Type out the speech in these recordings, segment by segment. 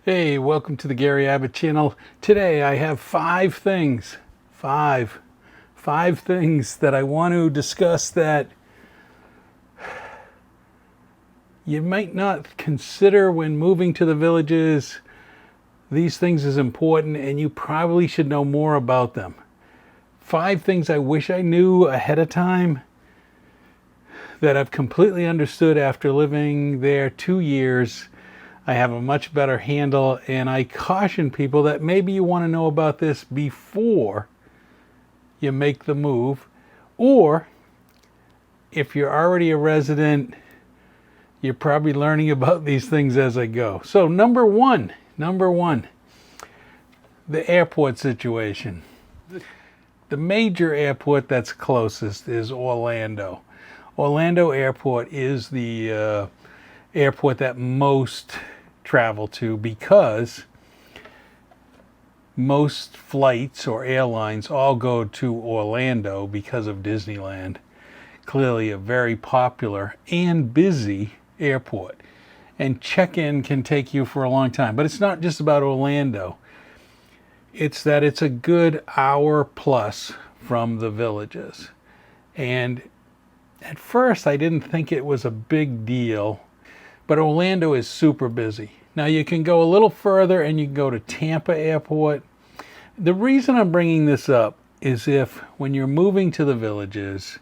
Hey, welcome to the Gary Abbott channel. Today I have five things that I want to discuss that you might not consider when moving to the villages. These things is important and you probably should know more about them. 5 things I wish I knew ahead of time that I've completely understood after living there 2 years. I have a much better handle, and I caution people that maybe you want to know about this before you make the move, or if you're already a resident, you're probably learning about these things as I go. So number one, the airport situation. The major airport that's closest is Orlando. Orlando Airport is the airport that most travel to because most flights or airlines all go to Orlando because of Disneyland. Clearly a very popular and busy airport. And check-in can take you for a long time. But it's not just about Orlando. It's that it's a good hour plus from the villages. And at first I didn't think it was a big deal, but Orlando is super busy. Now you can go a little further and you can go to Tampa Airport. The reason I'm bringing this up is if when you're moving to the villages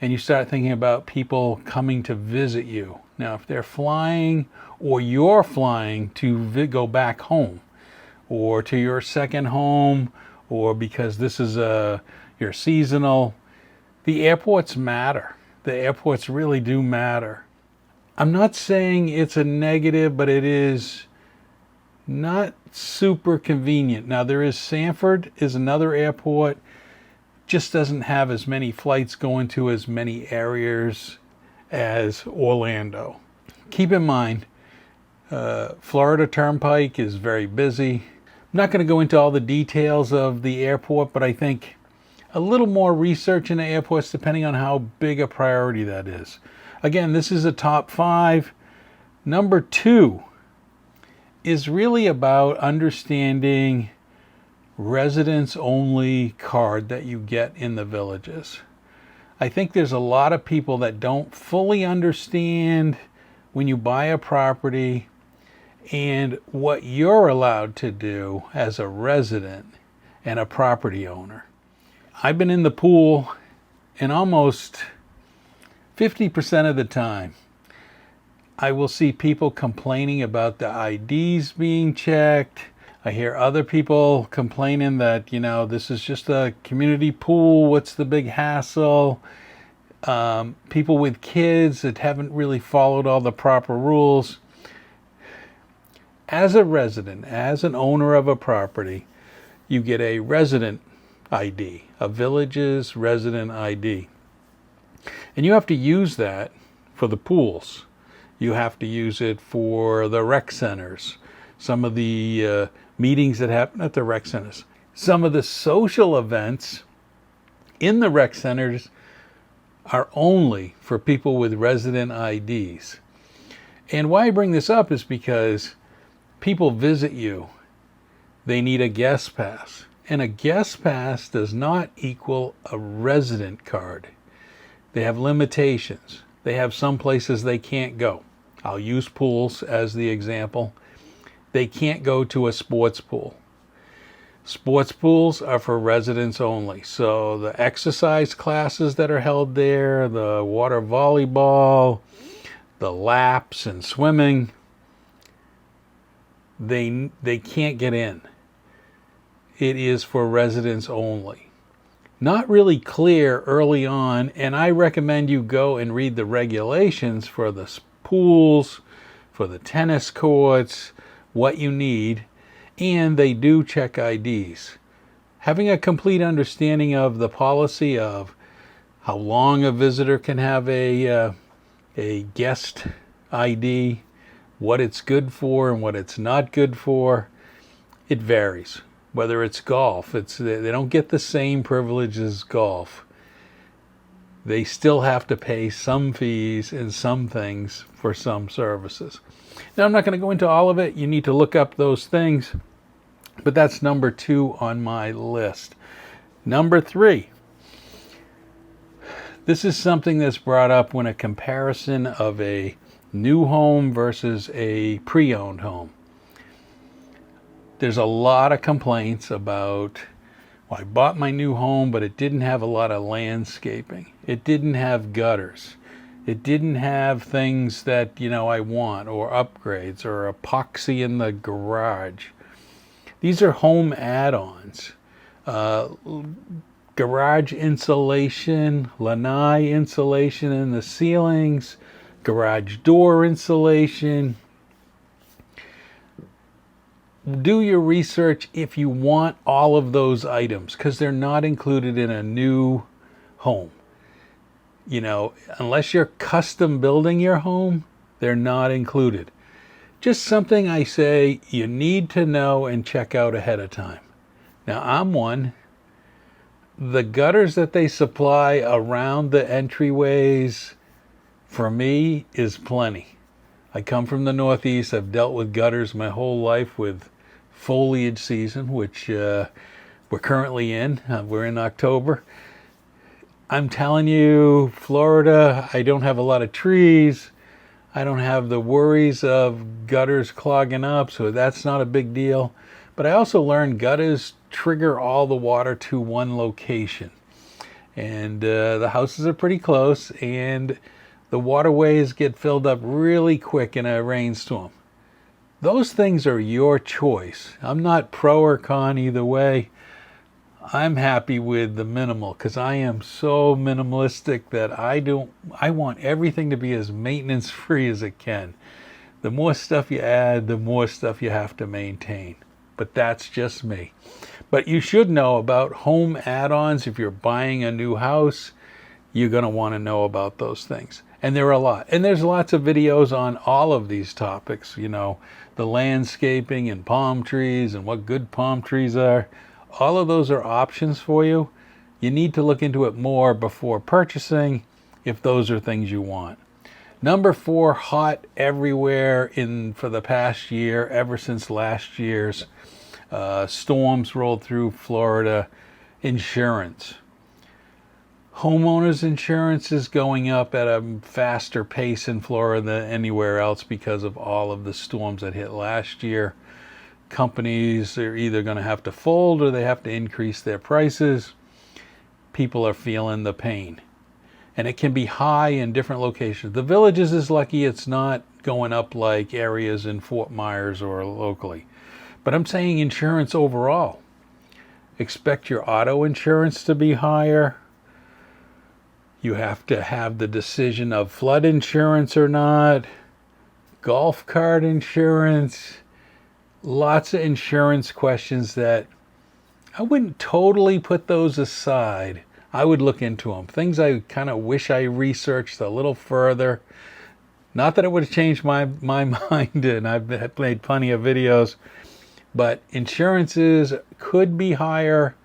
and you start thinking about people coming to visit you. Now if they're flying or you're flying to go back home or to your second home, or because this is your seasonal, the airports matter. The airports really do matter. I'm not saying it's a negative, but it is not super convenient. Now there is Sanford is another airport, just doesn't have as many flights going to as many areas as Orlando. Keep in mind, Florida Turnpike is very busy. I'm not going to go into all the details of the airport, but I think a little more research in the airports depending on how big a priority that is. Again, this is a top 5. Number 2 is really about understanding residents only card that you get in the villages. I think there's a lot of people that don't fully understand when you buy a property and what you're allowed to do as a resident and a property owner. I've been in the pool and almost 50% of the time, I will see people complaining about the IDs being checked. I hear other people complaining that, this is just a community pool. What's the big hassle? People with kids that haven't really followed all the proper rules. As a resident, as an owner of a property, you get a resident ID, a village's resident ID. And you have to use that for the pools. You have to use it for the rec centers. Some of the meetings that happen at the rec centers. Some of the social events in the rec centers are only for people with resident IDs. And why I bring this up is because people visit you. They need a guest pass. And a guest pass does not equal a resident card. They have limitations. They have some places they can't go. I'll use pools as the example. They can't go to a sports pool. Sports pools are for residents only. So the exercise classes that are held there, the water volleyball, the laps and swimming, they can't get in. It is for residents only. Not really clear early on, and I recommend you go and read the regulations for the pools, for the tennis courts, what you need, and they do check IDs. Having a complete understanding of the policy of how long a visitor can have a guest ID, what it's good for and what it's not good for, it varies. Whether it's golf, they don't get the same privilege as golf. They still have to pay some fees and some things for some services. Now, I'm not going to go into all of it. You need to look up those things. But that's number 2 on my list. Number 3. This is something that's brought up when a comparison of a new home versus a pre-owned home. There's a lot of complaints about, well, I bought my new home, but it didn't have a lot of landscaping. It didn't have gutters. It didn't have things that, I want, or upgrades, or epoxy in the garage. These are home add-ons. Garage insulation, lanai insulation in the ceilings, garage door insulation. Do your research if you want all of those items, because they're not included in a new home. Unless you're custom building your home, they're not included. Just something I say you need to know and check out ahead of time. Now, I'm one. The gutters that they supply around the entryways, for me, is plenty. I come from the Northeast. I've dealt with gutters my whole life with foliage season, which we're currently in. We're in October. I'm telling you, Florida, I don't have a lot of trees. I don't have the worries of gutters clogging up, so that's not a big deal. But I also learned gutters trigger all the water to one location. And the houses are pretty close, and the waterways get filled up really quick in a rainstorm. Those things are your choice. I'm not pro or con either way. I'm happy with the minimal, because I am so minimalistic that I want everything to be as maintenance free as it can. The more stuff you add, the more stuff you have to maintain. But that's just me. But you should know about home add-ons. If you're buying a new house, you're going to want to know about those things. And there are a lot. And there's lots of videos on all of these topics, the landscaping and palm trees and what good palm trees are. All of those are options for you. You need to look into it more before purchasing if those are things you want. Number 4, hot everywhere for the past year, ever since last year's storms rolled through Florida. Insurance. Homeowners insurance is going up at a faster pace in Florida than anywhere else because of all of the storms that hit last year. Companies are either going to have to fold or they have to increase their prices. People are feeling the pain. And it can be high in different locations. The Villages is lucky it's not going up like areas in Fort Myers or locally. But I'm saying insurance overall. Expect your auto insurance to be higher. You have to have the decision of flood insurance or not. Golf cart insurance. Lots of insurance questions that I wouldn't totally put those aside. I would look into them. Things I kind of wish I researched a little further. Not that it would have changed my mind, and I've made plenty of videos, but insurances could be higher,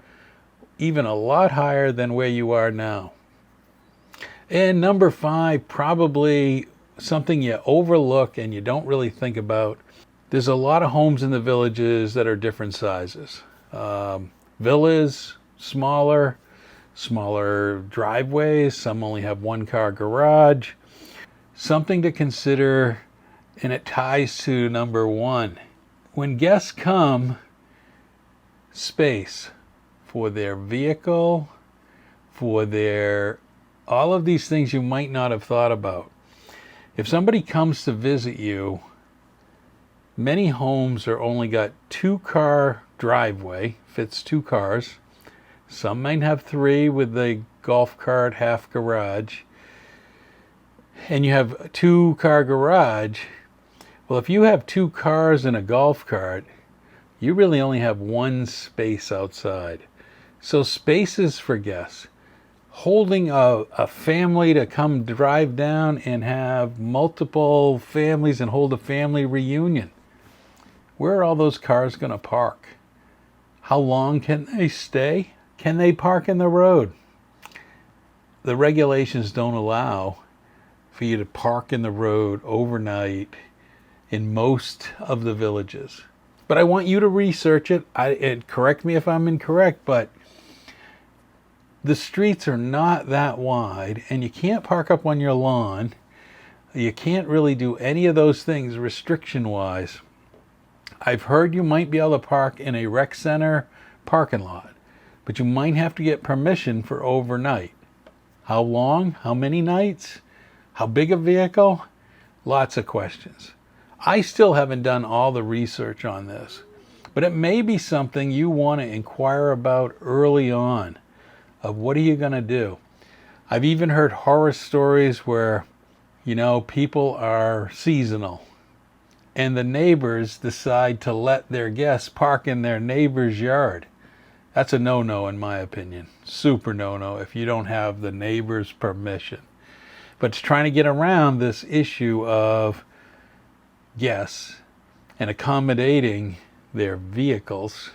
even a lot higher than where you are now. And number 5, probably something you overlook and you don't really think about. There's a lot of homes in the Villages that are different sizes. Villas, smaller driveways. Some only have 1-car garage. Something to consider, and it ties to number 1. When guests come, space for their vehicle, for all of these things you might not have thought about. If somebody comes to visit you, many homes are only got 2-car driveway, fits 2 cars. Some might have 3 with the golf cart half garage. And you have a 2-car garage. Well, if you have 2 cars and a golf cart, you really only have 1 space outside. So spaces for guests. Holding a family to come drive down and have multiple families and hold a family reunion. Where are all those cars going to park? How long can they stay? Can they park in the road? The regulations don't allow for you to park in the road overnight in most of the villages. But I want you to research it. And correct me if I'm incorrect, but the streets are not that wide, and you can't park up on your lawn. You can't really do any of those things restriction-wise. I've heard you might be able to park in a rec center parking lot, but you might have to get permission for overnight. How long? How many nights? How big a vehicle? Lots of questions. I still haven't done all the research on this, but it may be something you want to inquire about early on, of what are you going to do. I've even heard horror stories where, people are seasonal and the neighbors decide to let their guests park in their neighbor's yard. That's a no-no in my opinion. Super no-no if you don't have the neighbor's permission. But trying to get around this issue of guests and accommodating their vehicles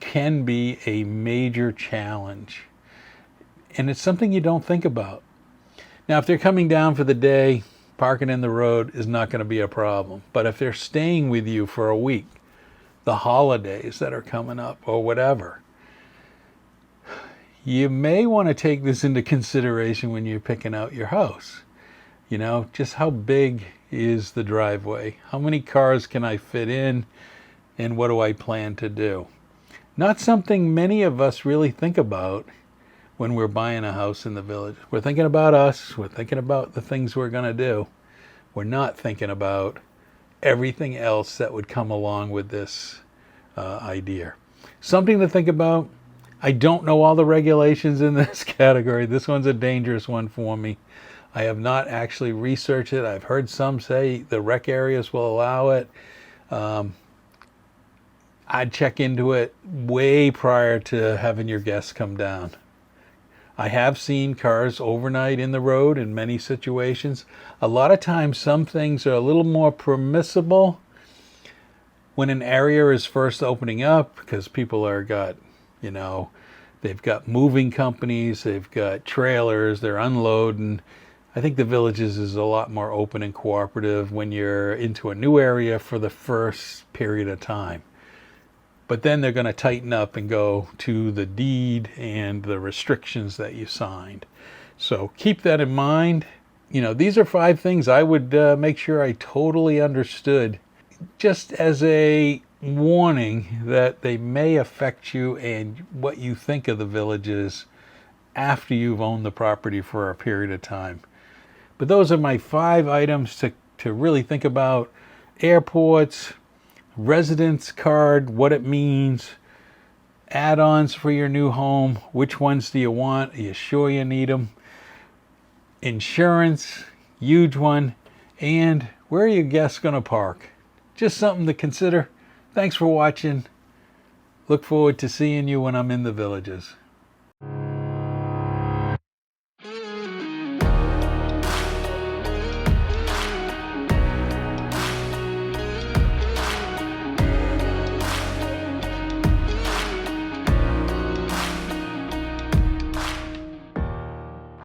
can be a major challenge. And it's something you don't think about. Now, if they're coming down for the day, parking in the road is not going to be a problem. But if they're staying with you for a week, the holidays that are coming up or whatever, you may want to take this into consideration when you're picking out your house. Just how big is the driveway? How many cars can I fit in? And what do I plan to do? Not something many of us really think about when we're buying a house in the village. We're thinking about us. We're thinking about the things we're going to do. We're not thinking about everything else that would come along with this idea. Something to think about. I don't know all the regulations in this category. This one's a dangerous one for me. I have not actually researched it. I've heard some say the rec areas will allow it. I'd check into it way prior to having your guests come down. I have seen cars overnight in the road in many situations. A lot of times some things are a little more permissible when an area is first opening up because people are they've got moving companies, they've got trailers, they're unloading. I think the villages is a lot more open and cooperative when you're into a new area for the first period of time. But then they're going to tighten up and go to the deed and the restrictions that you signed. So keep that in mind. These are 5 things I would make sure I totally understood, just as a warning that they may affect you and what you think of the villages after you've owned the property for a period of time. But those are my 5 items to really think about. Airports, residence card, what it means, add-ons for your new home, which ones do you want, are you sure you need them, insurance, huge one, and where are your guests going to park. Just something to consider. Thanks for watching. Look forward to seeing you when I'm in the villages.